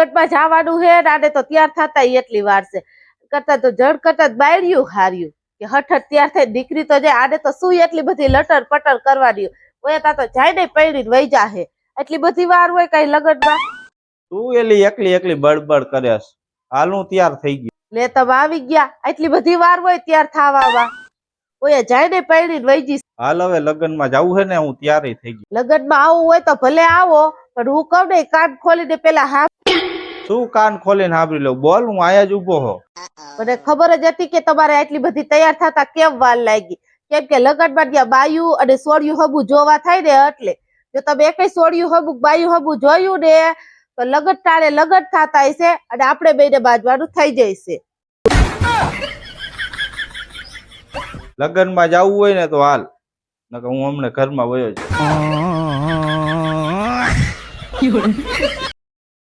લગનમાં જવાનું હે ને આને તો તૈયાર થતા એટલી વાર છે કરતા તો જડ કરતા બાયડ્યું હાર્યું કે હઠ તૈયાર થઈ દીકરી તો જાય આને તો શું એટલી બધી લટર પટર કરવાની ઓય તા તો જાય ને પૈડીને વઈ જાહે એટલી બધી વાર હોય કઈ લગનમાં તું એલી એકલી એકલી બળબડ કર્યાસ હાલ હું તૈયાર થઈ ગયો લે તમે આવી ગયા એટલી બધી વાર હોય તૈયાર થવામાં ઓય જાય ને પૈડીને વઈ જઈશ હાલ હવે લગ્નમાં જવું હે ને હું તૈયાર થઈ ગયો લગનમાં આવું હોય તો ભલે આવો પણ હું કહું ને કાન ખોલીને પેલા હા શું કાન ખોલીને સાંભળી લઉં બોલ હું આયા જ ઉભો હો મને ખબર જ હતી કે તમારે આટલી બધી તૈયાર થતા કેમ વાર લાગી કેમ કે લગનમાં ત્યાં બાયું અને સોડિયું હબુ જોવા થાય ને એટલે જો તમે એકય સોડિયું હબુ બાયું હબુ જોયું ને તો લગન ટાણે લગન થતા હશે અને આપણે બેને બાજવાનું થઈ જશે લગ્નમાં જવું હોય ને તો હાલ નકર હું હમણાં ઘરમાં વયો જાઉં